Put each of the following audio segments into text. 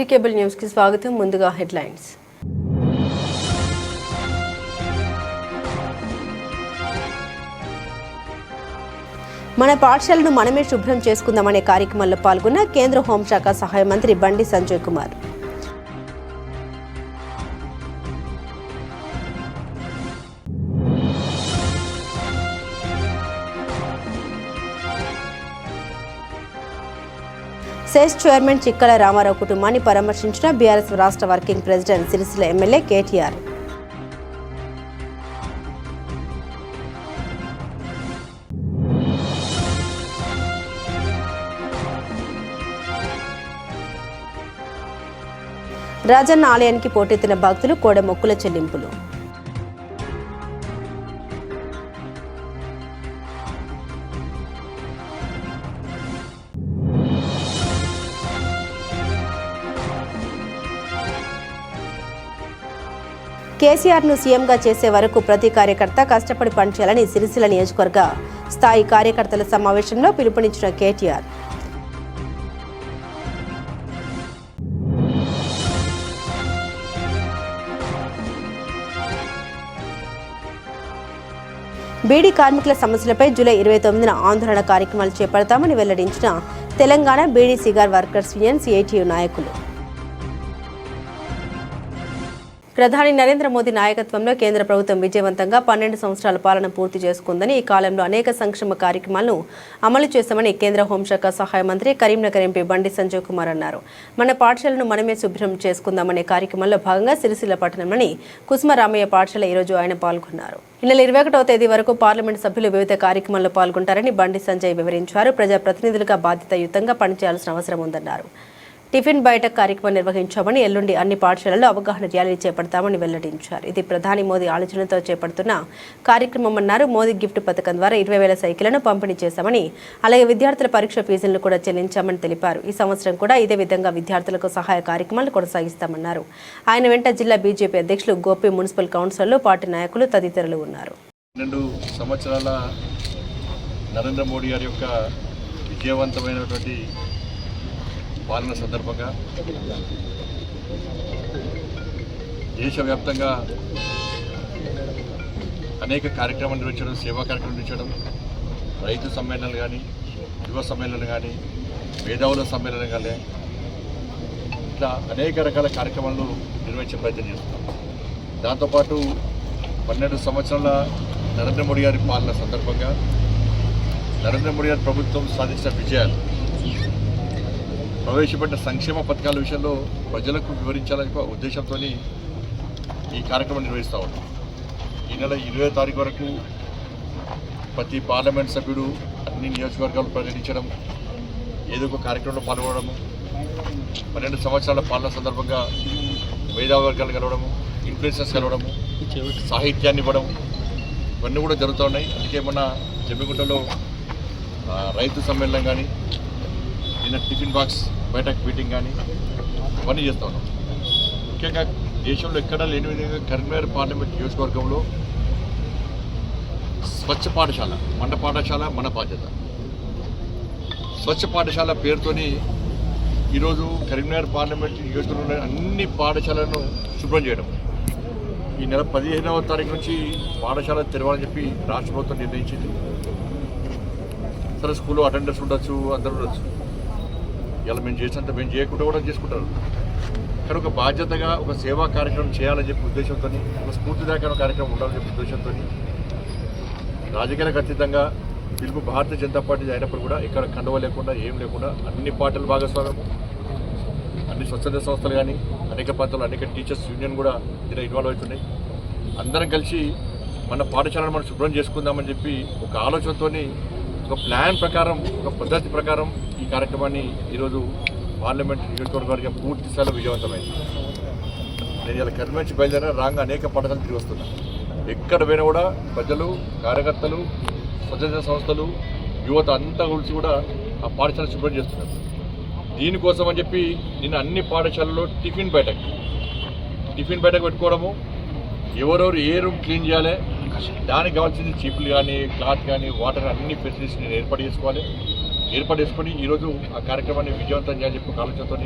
City cable news కి స్వాగతం. ముందుగా హెడ్లైన్స్. మన పాఠశాలను మనమే శుభ్రం చేసుకుందామనే కార్యక్రమంలో పాల్గొన్న కేంద్ర హోంశాఖ సహాయ మంత్రి బండి సంజయ్ కుమార్. సెస్ చైర్మన్ చిక్కల రామారావు కుటుంబాన్ని పరామర్శించిన బీఆర్ఎస్ రాష్ట్ర working president Sircilla MLA KTR. Rajanna ఆలయానికి పోటెత్తిన భక్తులు కోడ మొక్కుల చెల్లింపులు. కేసీఆర్ను సీఎంగా చేసే వరకు ప్రతి కార్యకర్త కష్టపడి పనిచేయాలని సిరిసిల్ల నియోజకవర్గ స్థాయి కార్యకర్తల సమావేశంలో పిలుపునిచ్చిన కేటీఆర్. బీడీ కార్మికుల సమస్యలపై జూలై 29న ఆందోళన కార్యక్రమాలు చేపడతామని వెల్లడించిన Telangana beedi cigar workers union CITU నాయకులు. ప్రధాని నరేంద్ర మోదీ నాయకత్వంలో కేంద్ర ప్రభుత్వం విజయవంతంగా 12 సంవత్సరాల పాలన పూర్తి చేసుకుందని, ఈ కాలంలో అనేక సంక్షేమ కార్యక్రమాలను అమలు చేశామని కేంద్ర హోంశాఖ సహాయ మంత్రి కరీంనగర్ ఎంపీ బండి సంజయ్ కుమార్ అన్నారు. మన పాఠశాలను మనమే శుభ్రం చేసుకుందామనే కార్యక్రమంలో భాగంగా సిరిసిల్ల పట్టణంలోని కుసుమరామయ్య పాఠశాల ఈరోజు ఆయన పాల్గొన్నారు. ఈ నెల 21వ తేదీ వరకు పార్లమెంట్ సభ్యులు వివిధ కార్యక్రమాల్లో పాల్గొంటారని బండి సంజయ్ వివరించారు. ప్రజాప్రతినిధులుగా బాధ్యతాయుతంగా పనిచేయాల్సిన అవసరం ఉందన్నారు. టిఫిన్ బయట కార్యక్రమం నిర్వహించామని, ఎల్లుండి అన్ని పాఠశాలల్లో అవగాహన ర్యాలీ చేపడతామని వెల్లడించారు. ఇది ప్రధాని మోదీ ఆలోచనతో చేపడుతున్న కార్యక్రమం అన్నారు. మోదీ గిఫ్ట్ పథకం ద్వారా 20,000 సైకిళ్లను పంపిణీ చేశామని, అలాగే విద్యార్థుల పరీక్ష ఫీజులను కూడా చెల్లించామని తెలిపారు. ఈ సంవత్సరం కూడా ఇదే విధంగా విద్యార్థులకు సహాయ కార్యక్రమాలు కొనసాగిస్తామన్నారు. ఆయన వెంట జిల్లా బీజేపీ అధ్యక్షులు గోపి, మున్సిపల్ కౌన్సిలర్లు, పార్టీ నాయకులు తదితరులు ఉన్నారు. 2 సంవత్సరాల నరేంద్ర మోడీ గారి యొక్క విజయవంతమైనటువంటి పాలన సందర్భంగా దేశవ్యాప్తంగా అనేక కార్యక్రమాలు నిర్వహించడం, సేవా కార్యక్రమాలు నిర్వహించడం, రైతు సమ్మేళనాలు కానీ, యువ సమ్మేళనాలు కానీ, మేధావుల సమ్మేళనం కానీ, ఇట్లా అనేక రకాల కార్యక్రమాలను నిర్వహించే ప్రయత్నం చేస్తున్నాం. దాంతోపాటు 12 సంవత్సరాల నరేంద్ర మోడీ గారి పాలన సందర్భంగా నరేంద్ర మోడీ గారి ప్రభుత్వం సాధించిన విజయాలు, ప్రవేశపెట్టిన సంక్షేమ పథకాల విషయంలో ప్రజలకు వివరించాలనే ఉద్దేశంతో ఈ కార్యక్రమం నిర్వహిస్తూ ఉన్నాం. ఈ నెల 20వ తారీఖు వరకు ప్రతి పార్లమెంట్ సభ్యుడు అన్ని నియోజకవర్గాలు పర్యటించడం, ఏదో ఒక కార్యక్రమంలో పాల్గొనడము, 12 సంవత్సరాల పాలన సందర్భంగా మేధావి వర్గాలు కలవడము, ఇన్ఫ్లుయెన్సర్స్ కలవడము, సాహిత్యాన్ని ఇవ్వడం, ఇవన్నీ కూడా జరుగుతూ ఉన్నాయి. అందుకే మన జమ్మిగుంటలో రైతు సమ్మేళనం కానీ, నిన్న టిఫిన్ బాక్స్ బయట మీటింగ్ కానీ ఇవన్నీ చేస్తూ ఉన్నాం. ముఖ్యంగా దేశంలో ఎక్కడా లేని విధంగా కరీంనగర్ పార్లమెంట్ నియోజకవర్గంలో స్వచ్ఛ పాఠశాల, మన పాఠశాల మన బాధ్యత, స్వచ్ఛ పాఠశాల పేరుతోని ఈరోజు కరీంనగర్ పార్లమెంట్ నియోజకవర్గంలో అన్ని పాఠశాలను శుభ్రం చేయడం. ఈ నెల 15వ తారీఖు నుంచి పాఠశాల తెరవాలని చెప్పి రాష్ట్ర ప్రభుత్వం నిర్ణయించింది. సరే, స్కూల్లో అటెండర్స్ ఉండొచ్చు, అందరూ ఉండొచ్చు. ఇలా మేము చేసినంత మేము చేయకుండా కూడా చేసుకుంటారు. కానీ ఒక బాధ్యతగా ఒక సేవా కార్యక్రమం చేయాలని చెప్పి ఉద్దేశంతో, ఒక స్ఫూర్తిదాయకమైన కార్యక్రమం ఉండాలని చెప్పి ఉద్దేశంతో రాజకీయాలకు అతీతంగా పిలుపు భారతీయ జనతా పార్టీ అయినప్పుడు కూడా ఇక్కడ కండువ లేకుండా ఏం లేకుండా అన్ని పార్టీల భాగస్వామ్యము, అన్ని స్వచ్ఛంద సంస్థలు కానీ, అనేక ప్రాంతాల్లో అనేక టీచర్స్ యూనియన్ కూడా ఇలా ఇన్వాల్వ్ అవుతున్నాయి. అందరం కలిసి మన పాఠశాలను మనం శుభ్రం చేసుకుందామని చెప్పి ఒక ఆలోచనతో, ఒక ప్లాన్ ప్రకారం, ఒక పద్ధతి ప్రకారం ఈ కార్యక్రమాన్ని ఈరోజు పార్లమెంట్ నియోజకవర్గం పూర్తి స్థాయిలో విజయవంతమైంది. నేను ఇలా కరీంనగర్ నుంచి బయలుదేరిన రాగా అనేక పాఠశాలలు తిరిగి వస్తున్నాను. ఎక్కడ పోయినా కూడా ప్రజలు, కార్యకర్తలు, స్వచ్ఛంద సంస్థలు, యువత అంతా కలిసి కూడా ఆ పాఠశాల శుభ్రం చేస్తున్నారు. దీనికోసం అని చెప్పి నిన్న అన్ని పాఠశాలలో టిఫిన్ బయటకు పెట్టుకోవడము, ఎవరెవరు ఏ రూమ్ క్లీన్ చేయాలి, దానికి కావాల్సింది చీపులు కానీ, క్లాత్ కానీ, వాటర్ అన్ని ఫెసిలిటీస్ నేను ఏర్పాటు చేసుకోవాలి. ఏర్పాటు చేసుకొని ఈరోజు ఆ కార్యక్రమాన్ని విజయవంతం చేయాలని చెప్పి ఆలోచనతో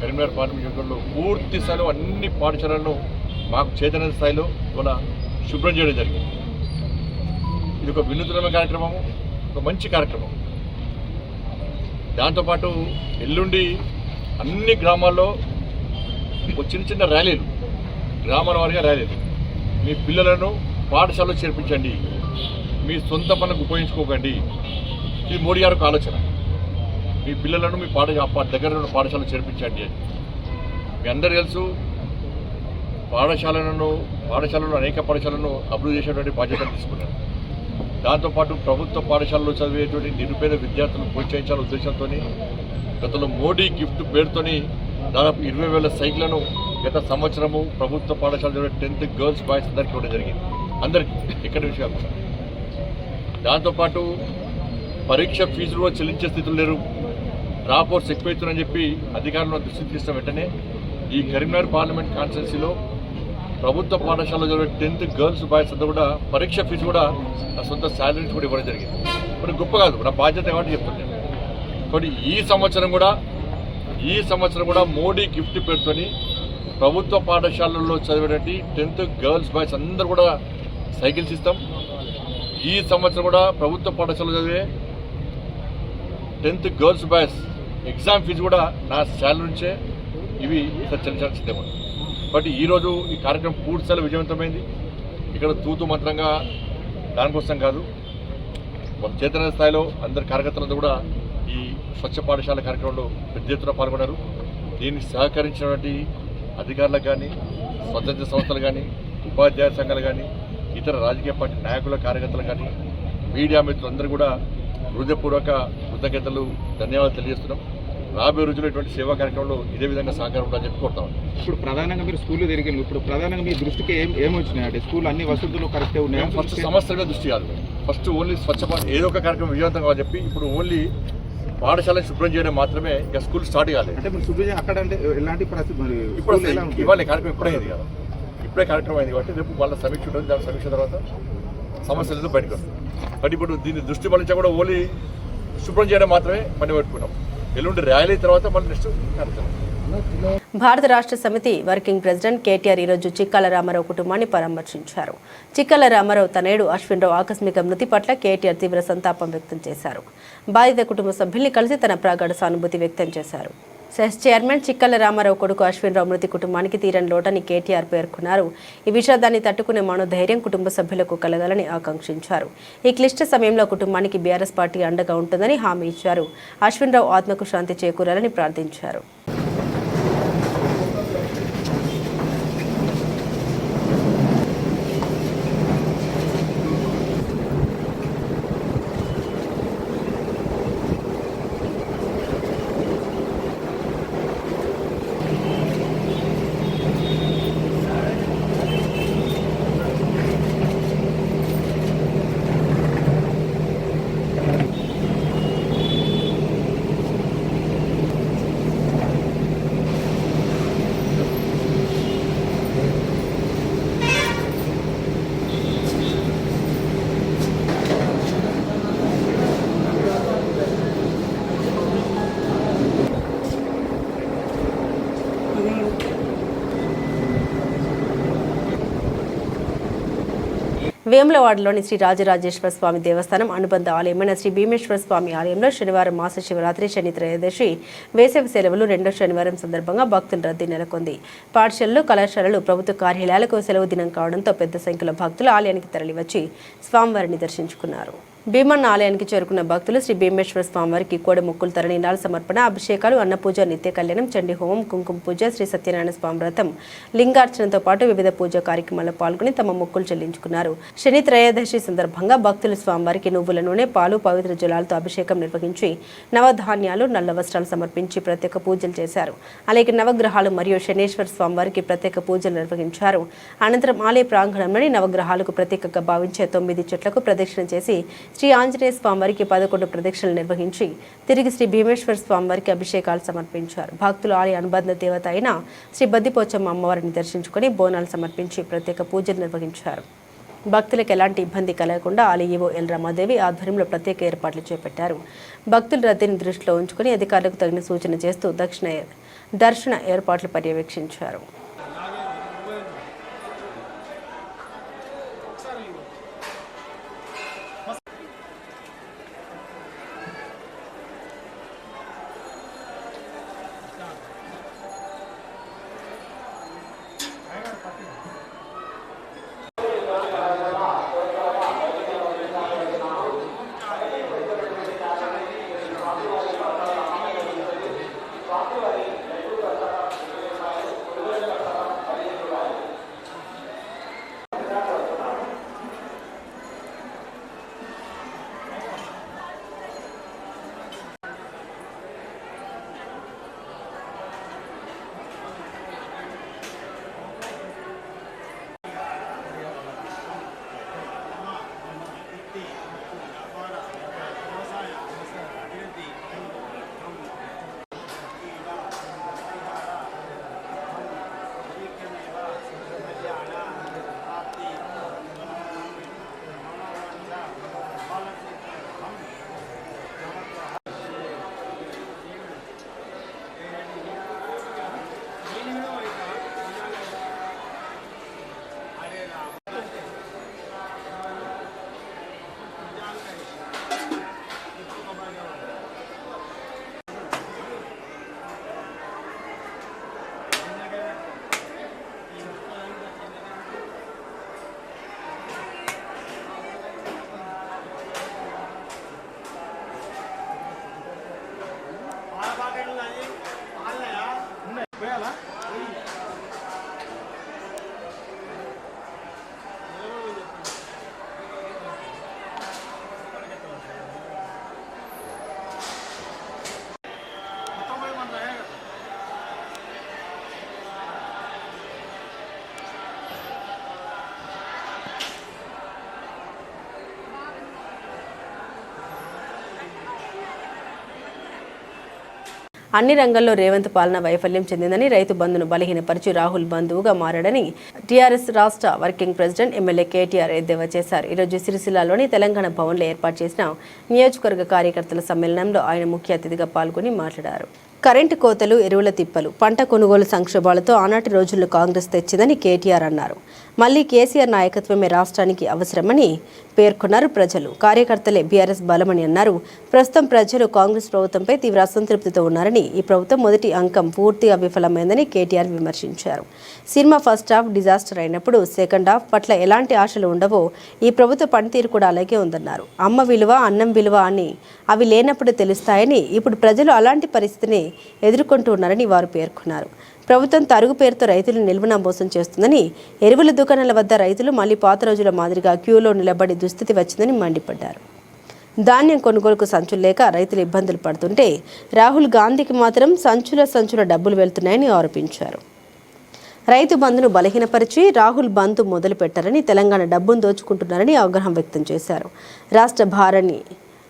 కరీంనగర్ పార్లమెంట్ నియోజకవర్గంలో పూర్తి స్థాయిలో అన్ని పాఠశాలలను మాకు చేతన స్థాయిలో మన శుభ్రం చేయడం జరిగింది. ఇది ఒక వినూత్నమైన కార్యక్రమము, ఒక మంచి కార్యక్రమం. దాంతోపాటు ఎల్లుండి అన్ని గ్రామాల్లో ఒక చిన్న చిన్న ర్యాలీలు, గ్రామాల వారిగా ర్యాలీలు. మీ పిల్లలను పాఠశాలలో చేర్పించండి, మీ సొంత పనులకు ఉపయోగించుకోకండి. ఇది మోడీ గారికి ఆలోచన. మీ పిల్లలను మీ దగ్గర ఉన్న పాఠశాలలో చేర్పించండి అని. మీ అందరూ తెలుసు, పాఠశాలలో అనేక పాఠశాలను అభివృద్ధి చేసేటువంటి బాధ్యతలు తీసుకున్నారు. దాంతోపాటు ప్రభుత్వ పాఠశాలలో చదివేటువంటి నిరుపేద విద్యార్థులను ప్రోత్సహించాలనే ఉద్దేశంతో గతంలో మోడీ గిఫ్ట్ పేరుతోని దాదాపు 20,000 సైకిళ్లను గత సంవత్సరము ప్రభుత్వ పాఠశాల 10th గర్ల్స్ బాయ్స్ అందరికీ ఇవ్వడం జరిగింది. అందరికీ ఎక్కడ విషయం కాకుండా. దాంతోపాటు పరీక్ష ఫీజులు కూడా చెల్లించే స్థితులు లేరు, డ్రాప్అవుట్స్ ఎక్కువైతున్నారని చెప్పి అధికారులను దృష్టికి తీసిన వెంటనే ఈ కరీంనగర్ పార్లమెంట్ కాన్స్టిట్యున్సీలో ప్రభుత్వ పాఠశాలలో చదివే 10th గర్ల్స్ బాయ్స్ అంతా కూడా పరీక్ష ఫీజు కూడా నా సొంత శాలరీ కూడా ఇవ్వడం జరిగింది. మరి గొప్ప కాదు, నా బాధ్యత కాబట్టి చెప్తున్నాను. కాబట్టి ఈ సంవత్సరం కూడా మోడీ గిఫ్ట్ పేరుతోని ప్రభుత్వ పాఠశాలల్లో చదివేటువంటి 10th గర్ల్స్ బాయ్స్ అందరూ కూడా సైకిల్స్ ఇస్తాం. ఈ సంవత్సరం కూడా ప్రభుత్వ పాఠశాలలో చదివే 10th girls boys exam fee కూడా నా శాలరీ నుంచే ఇవి చెల్లించాల్సి సిద్ధమని. బట్ ఈరోజు ఈ కార్యక్రమం పూర్తిస్థాయిలో విజయవంతమైంది. ఇక్కడ తూతు మంత్రంగా దానికోసం కాదు, మన చేతన స్థాయిలో అందరి కార్యకర్తలంతా కూడా ఈ స్వచ్ఛ పాఠశాల కార్యక్రమంలో పెద్ద ఎత్తున పాల్గొన్నారు. దీనికి సహకరించినటువంటి అధికారులకు కానీ, స్వతంత్ర సంస్థలు కానీ, ఉపాధ్యాయ సంఘాలు కానీ, ఇతర రాజకీయ పార్టీ నాయకుల కార్యకర్తలు కానీ, మీడియా మిత్రులందరూ కూడా హృదయపూర్వక కృతజ్ఞతలు, ధన్యవాదాలు తెలియజేస్తున్నాం. రాబోయే రోజుల్లో ఇటువంటి సేవా కార్యక్రమంలో ఇదే విధంగా సహకారం ఉండాలని చెప్పి కోరుతాం. ఇప్పుడు ప్రధానంగా మీరు స్కూల్లో తిరిగి ఇప్పుడు ప్రధానంగా మీ దృష్టికి ఏమొచ్చినాయి అంటే స్కూల్ అన్ని వసతులు కరెక్టే ఉన్నాయి? ఫస్ట్ సమస్యల మీద దృష్టి కాదు, ఫస్ట్ ఓన్లీ స్వచ్ఛ ఏదో ఒక కార్యక్రమం విజయవంతం కావాలని చెప్పి ఇప్పుడు ఓన్లీ పాఠశాలను శుభ్రం చేయడం మాత్రమే, ఇంకా స్కూల్ స్టార్ట్ కాలేదు. అంటే మీరు శుభ్రం అక్కడ అంటే ఎలాంటి పరిస్థితి మరి ఇప్పుడు ఇవాళ కార్యక్రమం ఇప్పుడైంది కదా, ఇప్పుడే కార్యక్రమం అయింది కాబట్టి రేపు వాళ్ళ సమీక్ష ఉంటుంది. దాని సమీక్ష తర్వాత సమస్యలతో బయటకు వస్తుంది. కాబట్టి ఇప్పుడు దీన్ని దృష్టి మళ్ళించా కూడా ఓన్లీ శుభ్రం చేయడం మాత్రమే పని పెట్టుకున్నాం. ఎల్లుండి ర్యాలీ తర్వాత మళ్ళీ నెక్స్ట్ కార్యక్రమం. భారత రాష్ట్ర సమితి వర్కింగ్ ప్రెసిడెంట్ కేటీఆర్ ఈరోజు చిక్కల రామారావు కుటుంబాన్ని పరామర్శించారు. చిక్కల రామారావు తనయుడు అశ్విన్రావు ఆకస్మిక మృతి పట్ల కేటీఆర్ తీవ్ర సంతాపం వ్యక్తం చేశారు. బాధిత కుటుంబ సభ్యుల్ని కలిసి తన ప్రగాఢ సానుభూతి వ్యక్తం చేశారు. సెస్ చైర్మన్ చిక్కల రామారావు కొడుకు అశ్విన్రావు మృతి కుటుంబానికి తీరని లోటని కేటీఆర్ పేర్కొన్నారు. ఈ విషాదాన్ని తట్టుకునే మనోధైర్యం కుటుంబ సభ్యులకు కలగాలని ఆకాంక్షించారు. ఈ క్లిష్ట సమయంలో కుటుంబానికి బీఆర్ఎస్ పార్టీ అండగా ఉంటుందని హామీ ఇచ్చారు. అశ్విన్రావు ఆత్మకు శాంతి చేకూరాలని ప్రార్థించారు. వేములవాడలోని శ్రీ రాజరాజేశ్వర స్వామి దేవస్థానం అనుబంధ ఆలయమైన శ్రీ భీమేశ్వర స్వామి ఆలయంలో శనివారం మాస శివరాత్రి, శని త్రయోదశి, వేసవి సెలవులు రెండో శనివారం సందర్భంగా భక్తుల రద్దీ నెలకొంది. పాఠశాలలు, కళాశాలలు, ప్రభుత్వ కార్యాలయాలకు సెలవు దినం కావడంతో పెద్ద సంఖ్యలో భక్తులు ఆలయానికి తరలివచ్చి స్వామివారిని దర్శించుకున్నారు. భీమన్న ఆలయానికి చేరుకున్న భక్తులు శ్రీ భీమేశ్వర స్వామివారికి కోడి మొక్కులు, తరణీనాల సమర్పణ, అభిషేకాలు, అన్నపూజ, నిత్య కళ్యాణం, చండీ హోమం, కుంకుమ పూజ, శ్రీ సత్యనారాయణ స్వామి వ్రతం, లింగార్చనతో పాటు వివిధ పూజా కార్యక్రమాల్లో పాల్గొని తమ మొక్కులు చెల్లించుకున్నారు. శని త్రయోదశి సందర్భంగా భక్తులు స్వామివారికి నువ్వుల నూనె, పాలు, పవిత్ర జలాలతో అభిషేకం నిర్వహించి నవధాన్యాలు, నల్ల వస్త్రాలు సమర్పించి ప్రత్యేక పూజలు చేశారు. అలాగే నవగ్రహాలు మరియు శనేశ్వర స్వామివారికి ప్రత్యేక పూజలు నిర్వహించారు. అనంతరం ఆలయ ప్రాంగణంలోని నవగ్రహాలకు ప్రత్యేకంగా భావించే 9 చెట్లకు ప్రదక్షిణ చేసి శ్రీ ఆంజనేయ స్వామివారికి 11 ప్రదక్షిణలు నిర్వహించి తిరిగి శ్రీ భీమేశ్వర స్వామివారికి అభిషేకాలు సమర్పించారు. భక్తులు ఆలయ అనుబంధ దేవత అయిన శ్రీ బద్దిపోచమ్మ అమ్మవారిని దర్శించుకుని బోనాలు సమర్పించి ప్రత్యేక పూజలు నిర్వహించారు. భక్తులకు ఎలాంటి ఇబ్బంది కలగకుండా ఆలయ ఈవో ఎల్ రమాదేవి ఆధ్వర్యంలో ప్రత్యేక ఏర్పాట్లు చేపట్టారు. భక్తుల రద్దీని దృష్టిలో ఉంచుకుని అధికారులకు తగిన సూచన చేస్తూ దర్శన ఏర్పాట్లు పర్యవేక్షించారు. అన్ని రంగాల్లో రేవంత్ పాలన వైఫల్యం చెందిందని, రైతు బంధును బలహీనపరిచి రాహుల్ బంధువుగా మారాడని టీఆర్ఎస్ రాష్ట్ర వర్కింగ్ ప్రెసిడెంట్ ఎమ్మెల్యే కేటీఆర్ ఎద్దేవా చేశారు. ఈరోజు సిరిసిల్లాలోని తెలంగాణ భవన్లో ఏర్పాటు చేసిన నియోజకవర్గ కార్యకర్తల సమ్మేళనంలో ఆయన ముఖ్య అతిథిగా పాల్గొని మాట్లాడారు. కరెంటు కోతలు, ఎరువుల తిప్పలు, పంట కొనుగోలు సంక్షోభాలతో ఆనాటి రోజుల్లో కాంగ్రెస్ తెచ్చిందని కేటీఆర్ అన్నారు. మళ్లీ కేసీఆర్ నాయకత్వమే రాష్ట్రానికి అవసరమని పేర్కొన్నారు. ప్రజలు, కార్యకర్తలే బీఆర్ఎస్ బలమని అన్నారు. ప్రస్తుతం ప్రజలు కాంగ్రెస్ ప్రభుత్వంపై తీవ్ర అసంతృప్తితో ఉన్నారని, ఈ ప్రభుత్వం మొదటి అంకం పూర్తిగా విఫలమైందని కేటీఆర్ విమర్శించారు. సినిమా ఫస్ట్ హాఫ్ డిజాస్టర్ అయినప్పుడు సెకండ్ హాఫ్ పట్ల ఎలాంటి ఆశలు ఉండవో ఈ ప్రభుత్వ పనితీరు కూడా అలాగే ఉందన్నారు. అమ్మ విలువ, అన్నం విలువ అని అవి లేనప్పుడు తెలుస్తాయని, ఇప్పుడు ప్రజలు అలాంటి పరిస్థితిని ఎదుర్కొంటున్నారని వారు పేర్కొన్నారు. ప్రభుత్వం తరుగు పేరుతో రైతులను నిల్వన మోసం చేస్తుందని, ఎరువుల దుకాణాల వద్ద రైతులు మళ్లీ పాత రోజుల మాదిరిగా క్యూలో నిలబడి దుస్థితి వచ్చిందని మండిపడ్డారు. ధాన్యం కొనుగోలుకు సంచులు లేక రైతులు ఇబ్బందులు పడుతుంటే రాహుల్ గాంధీకి మాత్రం సంచుల డబ్బులు వెళ్తున్నాయని ఆరోపించారు. రైతు బంధును బలహీనపరిచి రాహుల్ బంధు మొదలు పెట్టారని, తెలంగాణ డబ్బును దోచుకుంటున్నారని ఆగ్రహం వ్యక్తం చేశారు. రాష్ట్ర భారాన్ని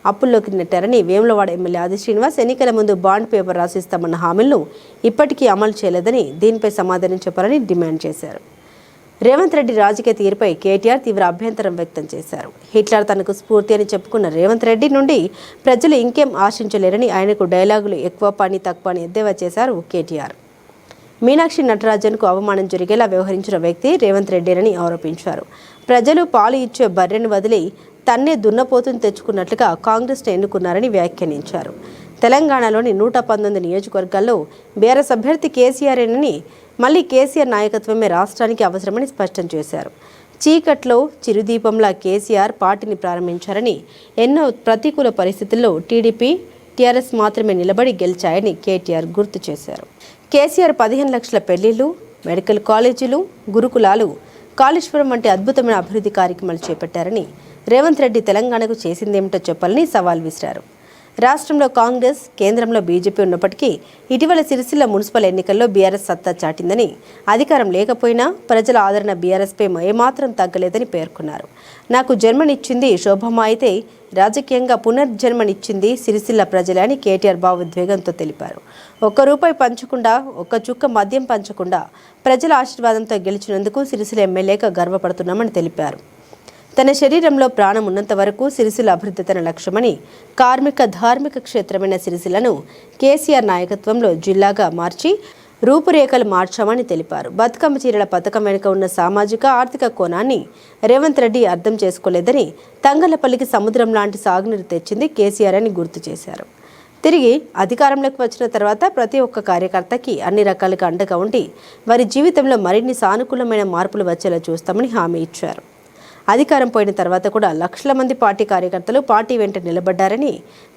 అప్పుల్లోకి నెట్టారని, వేములవాడ ఎమ్మెల్యే ఆది శ్రీనివాస్ ఎన్నికల ముందు బాండ్ పేపర్ రాసిస్తామన్న హామీలను ఇప్పటికీ అమలు చేయలేదని, దీనిపై సమాధానం చెప్పాలని డిమాండ్ చేశారు. రేవంత్ రెడ్డి రాజకీయ తీరుపై కేటీఆర్ తీవ్ర అభ్యంతరం వ్యక్తం చేశారు. హిట్లర్ తనకు స్ఫూర్తి అని చెప్పుకున్న రేవంత్ రెడ్డి నుండి ప్రజలు ఇంకేం ఆశించలేరని, ఆయనకు డైలాగులు ఎక్కువ పని తక్కువ అని ఎద్దేవా చేశారు కేటీఆర్. మీనాక్షి నటరాజన్కు అవమానం జరిగేలా వ్యవహరించిన వ్యక్తి రేవంత్ రెడ్డిని ఆరోపించారు. ప్రజలు పాలు ఇచ్చే బర్రెను వదిలి తన్నే దున్నపోతును తెచ్చుకున్నట్లుగా కాంగ్రెస్ను ఎన్నుకున్నారని వ్యాఖ్యానించారు. తెలంగాణలోని 119 నియోజకవర్గాల్లో బీఆర్ఎస్ అభ్యర్థి కేసీఆర్ఏనని, మళ్లీ కేసీఆర్ నాయకత్వమే రాష్ట్రానికి అవసరమని స్పష్టం చేశారు. చీకట్లో చిరుదీపంలా కేసీఆర్ పార్టీని ప్రారంభించారని, ఎన్నో ప్రతికూల పరిస్థితుల్లో టీడీపీ, టీఆర్ఎస్ మాత్రమే నిలబడి గెలిచాయని కేటీఆర్ గుర్తు చేశారు. కేసీఆర్ 15 లక్షల పెళ్లిళ్లు, మెడికల్ కాలేజీలు, గురుకులాలు, కాళేశ్వరం వంటి అద్భుతమైన అభివృద్ధి కార్యక్రమాలు చేపట్టారని, రేవంత్ రెడ్డి తెలంగాణకు చేసిందేమిటో చెప్పాలని సవాల్ విసిరారు. రాష్ట్రంలో కాంగ్రెస్, కేంద్రంలో బీజేపీ ఉన్నప్పటికీ ఇటీవల సిరిసిల్ల మున్సిపల్ ఎన్నికల్లో బీఆర్ఎస్ సత్తా చాటిందని, అధికారం లేకపోయినా ప్రజల ఆదరణ బీఆర్ఎస్పై ఏమాత్రం తగ్గలేదని పేర్కొన్నారు. నాకు జన్మనిచ్చింది శోభమ్మ అయితే రాజకీయంగా పునర్జన్మనిచ్చింది సిరిసిల్ల ప్రజలే అని కేటీఆర్ భావోద్వేగంతో తెలిపారు. ₹1 పంచకుండా, ఒక్క చుక్క మద్యం పంచకుండా ప్రజల ఆశీర్వాదంతో గెలిచినందుకు సిరిసిల్ల ఎమ్మెల్యేగా గర్వపడుతున్నామని తెలిపారు. తన శరీరంలో ప్రాణం ఉన్నంత వరకు సిరిసిల్ల అభివృద్ధి తన లక్ష్యమని, కార్మిక ధార్మిక క్షేత్రమైన సిరిసిల్లను కేసీఆర్ నాయకత్వంలో జిల్లాగా మార్చి రూపురేఖలు మార్చామని తెలిపారు. బతుకమ్మ చీరల పథకం వెనుక ఉన్న సామాజిక ఆర్థిక కోణాన్ని రేవంత్ రెడ్డి అర్థం చేసుకోలేదని, తంగళ్లపల్లికి సముద్రం లాంటి సాగునీరు తెచ్చింది కేసీఆర్ అని గుర్తు చేశారు. తిరిగి అధికారంలోకి వచ్చిన తర్వాత ప్రతి ఒక్క కార్యకర్తకి అన్ని రకాలుగా అండగా ఉండి వారి జీవితంలో మరిన్ని సానుకూలమైన మార్పులు వచ్చేలా చూస్తామని హామీ ఇచ్చారు. అధికారం పోయిన తర్వాత కూడా లక్షల మంది పార్టీ కార్యకర్తలు పార్టీ వెంట నిలబడ్డారని,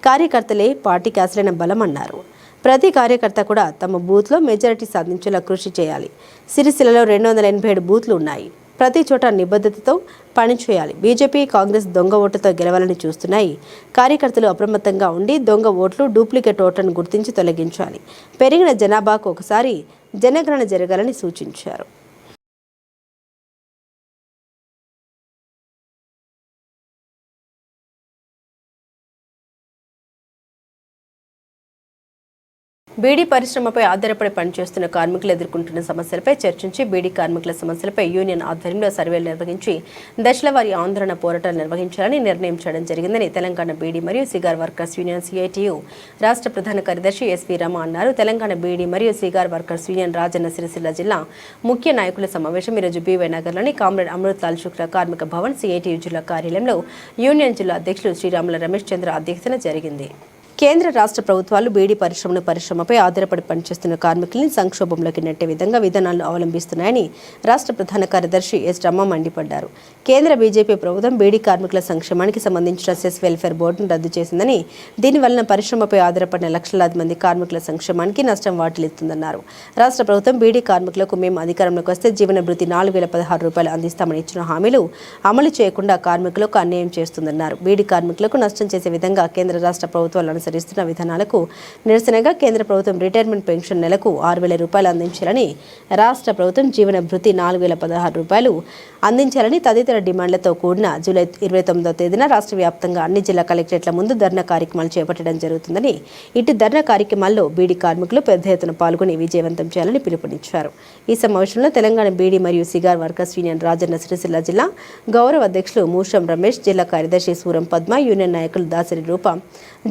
కార్యకర్తలే పార్టీకి అసలైన బలం అన్నారు. ప్రతి కార్యకర్త కూడా తమ బూత్లో మెజారిటీ సాధించేలా కృషి చేయాలి. సిరిసిల్లలో 287 బూత్లు ఉన్నాయి. ప్రతి చోట నిబద్ధతతో పనిచేయాలి. బీజేపీ, కాంగ్రెస్ దొంగ ఓటుతో గెలవాలని చూస్తున్నాయి. కార్యకర్తలు అప్రమత్తంగా ఉండి దొంగ ఓట్లు, డూప్లికేట్ ఓట్లను గుర్తించి తొలగించాలి. పెరిగిన జనాభాకు ఒకసారి జనగణన జరగాలని సూచించారు. బీడీ పరిశ్రమపై ఆధారపడి పనిచేస్తున్న కార్మికులు ఎదుర్కొంటున్న సమస్యలపై చర్చించి బీడీ కార్మికుల సమస్యలపై యూనియన్ ఆధ్వర్యంలో సర్వేలు నిర్వహించి దశలవారీ ఆందోళన పోరాటాలు నిర్వహించాలని నిర్ణయం చేయడం జరిగిందని తెలంగాణ బీడీ మరియు సిగార్ వర్కర్స్ యూనియన్ సిఐటియు రాష్ట్ర ప్రధాన కార్యదర్శి ఎస్వి రమ అన్నారు. తెలంగాణ బీడీ మరియు cigar workers union Rajanna Sircilla జిల్లా ముఖ్య నాయకుల సమావేశం ఈరోజు బీవై నగర్లోని కామ్రేడ్ అమృత్ లాల్ శుక్లా కార్మిక భవన్ సిఐటియు జిల్లా కార్యాలయంలో యూనియన్ జిల్లా అధ్యక్షులు శ్రీరాముల రమేష్ చంద్ర అధ్యక్షతన జరిగింది. కేంద్ర రాష్ట్ర ప్రభుత్వాలు బీడీ పరిశ్రమపై ఆధారపడి పనిచేస్తున్న కార్మికుల్ని సంక్షోభంలోకి నెట్టే విధంగా విధానాలను అవలంబిస్తున్నాయని రాష్ట్ర ప్రధాన కార్యదర్శి ఎస్ రమ మండిపడ్డారు. కేంద్ర బీజేపీ ప్రభుత్వం బీడీ కార్మికుల సంక్షేమానికి సంబంధించిన సెస్ వెల్ఫేర్ బోర్డును రద్దు చేసిందని, దీనివలన పరిశ్రమపై ఆధారపడిన లక్షలాది మంది కార్మికుల సంక్షేమానికి నష్టం వాటిల్లుతుందన్నారు. రాష్ట్ర ప్రభుత్వం బీడీ కార్మికులకు మేము అధికారంలోకి వస్తే జీవన భృతి 4016 రూపాయలు అందిస్తామని ఇచ్చిన హామీలు అమలు చేయకుండా కార్మికులకు అన్యాయం చేస్తుందన్నారు. బీడీ కార్మికులకు నష్టం చేసే విధంగా కేంద్ర రాష్ట్ర ప్రభుత్వాలు అనుసరిస్తున్న విధానాలకు నిరసనగా కేంద్ర ప్రభుత్వం రిటైర్మెంట్ పెన్షన్ నెలకు 6000 రూపాయలు అందించాలని, రాష్ట్ర ప్రభుత్వం జీవన భృతి 4016 రూపాయలు అందించాలని తదితర డిమాండ్లతో కూడిన జూలై 29వ తేదీన రాష్ట్ర వ్యాప్తంగా అన్ని జిల్లా కలెక్టరేట్ల ముందు ధర్నా కార్యక్రమాలు చేపట్టడం జరుగుతుందని, ఇటు ధర్నా కార్యక్రమాల్లో బీడీ కార్మికులు పెద్ద ఎత్తున పాల్గొని విజయవంతం చేయాలని పిలుపునిచ్చారు. ఈ సమావేశంలో తెలంగాణ బీడీ మరియు cigar workers union Rajanna Sircilla జిల్లా గౌరవ అధ్యక్షులు మూషం రమేష్, జిల్లా కార్యదర్శి సూరం పద్మ, యూనియన్ నాయకులు దాసరి రూప,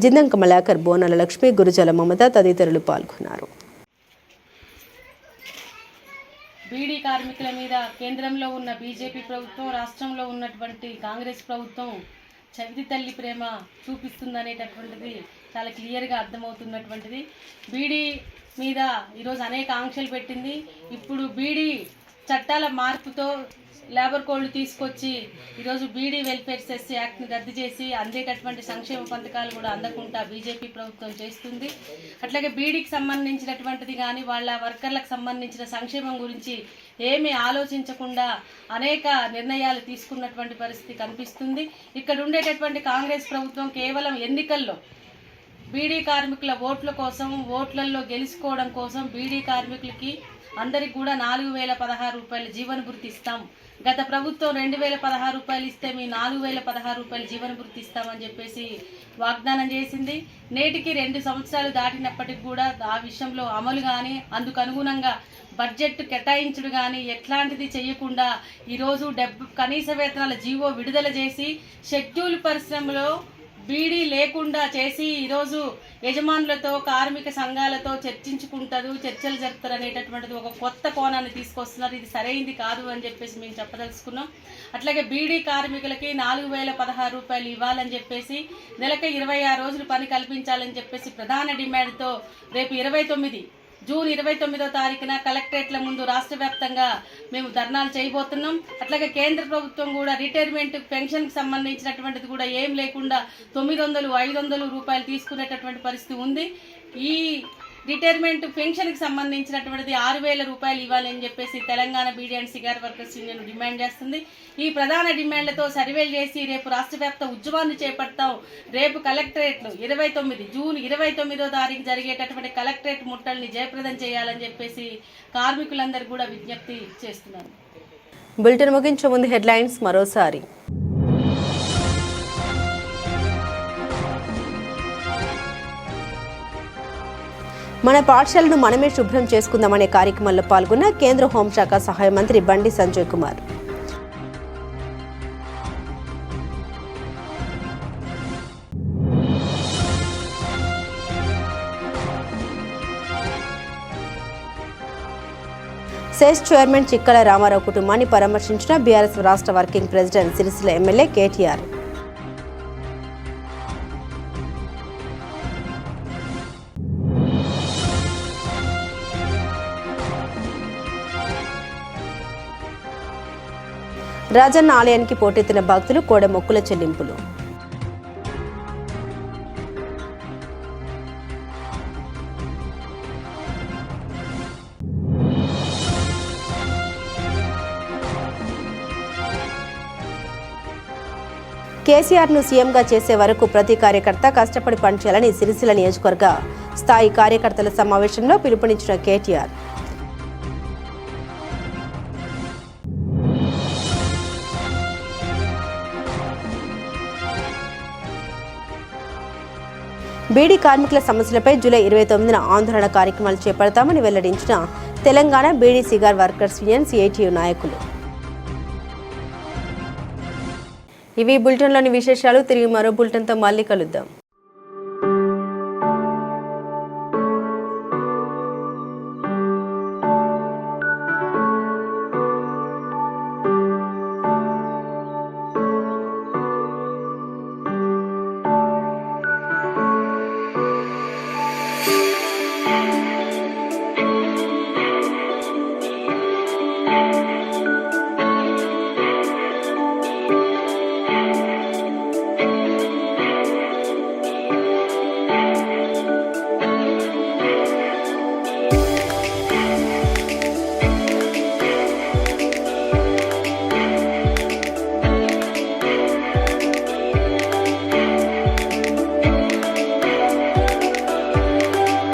జిందం కమలాకర్, బోనాల లక్ష్మి, గురుజల మమత తదితరులు పాల్గొన్నారు. బీడీ కార్మికుల మీద కేంద్రంలో ఉన్న బీజేపీ ప్రభుత్వం, రాష్ట్రంలో ఉన్నటువంటి కాంగ్రెస్ ప్రభుత్వం చవితి తల్లి ప్రేమ చూపిస్తుందనేటటువంటిది చాలా క్లియర్గా అర్థమవుతున్నటువంటిది. బీడీ మీద ఈరోజు అనేక ఆంక్షలు పెట్టింది. ఇప్పుడు బీడీ చట్టాల మార్పుతో లేబర్ కోడ్లు తీసుకొచ్చి ఈరోజు బీడీ వెల్ఫేర్ సెస్ యాక్ట్ని రద్దు చేసి అందేటటువంటి సంక్షేమ పథకాలు కూడా అందకుండా బీజేపీ ప్రభుత్వం చేస్తుంది. అట్లాగే బీడీకి సంబంధించినటువంటిది కానీ వాళ్ళ వర్కర్లకు సంబంధించిన సంక్షేమం గురించి ఏమీ ఆలోచించకుండా అనేక నిర్ణయాలు తీసుకున్నటువంటి పరిస్థితి కనిపిస్తుంది. ఇక్కడ ఉండేటటువంటి కాంగ్రెస్ ప్రభుత్వం కేవలం ఎన్నికల్లో బీడీ కార్మికుల ఓట్ల కోసం, ఓట్లలో గెలుచుకోవడం కోసం బీడీ కార్మికులకి అందరికి కూడా 4016 రూపాయల జీవన భృతి ఇస్తాం, గత ప్రభుత్వం 2016 రూపాయలు ఇస్తే మీ 4016 రూపాయలు జీవన భృతి ఇస్తామని చెప్పేసి వాగ్దానం చేసింది. నేటికి 2 సంవత్సరాలు దాటినప్పటికి కూడా ఆ విషయంలో అమలు కానీ, అందుకు అనుగుణంగా బడ్జెట్ కేటాయించుడు కానీ ఎట్లాంటిది చేయకుండా ఈరోజు కనీస వేతనాల జీవో విడుదల చేసి షెడ్యూల్ పరిశ్రమలో బీడీ లేకుండా చేసి ఈరోజు యజమానులతో, కార్మిక సంఘాలతో చర్చలు జరుపుతారు అనేటటువంటిది ఒక కొత్త కోణాన్ని తీసుకొస్తున్నారు. ఇది సరైంది కాదు అని చెప్పేసి మేము చెప్పదలుచుకున్నాం. అట్లాగే బీడీ కార్మికులకి 4016 రూపాయలు ఇవ్వాలని చెప్పేసి, నెలకి 26 రోజులు పని కల్పించాలని చెప్పేసి ప్రధాన డిమాండ్తో రేపు జూన్ 29వ తారీఖున కలెక్టరేట్ల ముందు రాష్ట్ర వ్యాప్తంగా మేము ధర్నాలు చేయబోతున్నాం. అట్లాగే కేంద్ర ప్రభుత్వం కూడా రిటైర్మెంట్ పెన్షన్కి సంబంధించినటువంటిది కూడా ఏం లేకుండా 900, 500 రూపాయలు తీసుకునేటటువంటి పరిస్థితి ఉంది. ఈ రిటైర్మెంట్ పెన్షన్కి సంబంధించినటువంటిది 6000 రూపాయలు ఇవ్వాలని చెప్పేసి Telangana beedi and cigar workers union demand చేస్తుంది. ఈ ప్రధాన డిమాండ్లతో సర్వేలు చేసి రేపు రాష్ట్ర వ్యాప్త ఉద్యమాన్ని చేపడతాం. రేపు కలెక్టరేట్లు జూన్ 29వ తారీఖు జరిగేటటువంటి కలెక్టరేట్ ముట్టల్ని జయప్రదం చేయాలని చెప్పేసి కార్మికులందరూ కూడా విజ్ఞప్తి చేస్తున్నారు. బులెటిన్ ముగించే ముందు హెడ్లైన్స్ మరోసారి. మన పాఠశాలను మనమే శుభ్రం చేసుకుందామనే కార్యక్రమంలో పాల్గొన్న కేంద్ర హోంశాఖ సహాయ మంత్రి బండి సంజయ్ కుమార్. సెస్ చైర్మన్ చిక్కల రామారావు కుటుంబాన్ని పరామర్శించిన బీఆర్ఎస్ రాష్ట్ర working president Sircilla MLA KTR. Rajanna ఆలయానికి పోటెత్తిన భక్తులు కోడె మొక్కుల చెల్లింపులు. కేసీఆర్ను సీఎంగా చేసే వరకు ప్రతి కార్యకర్త కష్టపడి పనిచేయాలని సిరిసిల్ల నియోజకవర్గ స్థాయి కార్యకర్తల సమావేశంలో పిలుపునిచ్చిన కేటీఆర్. బీడీ కార్మికుల సమస్యలపై జూలై 29న ఆందోళన కార్యక్రమాలు చేపడతామని వెల్లడించిన Telangana beedi cigar workers union CITU నాయకులు. ఇవి బులెటిన్లోని విశేషాలు. తిరిగి మరో బులెటిన్తో మళ్ళీ కలుద్దాం.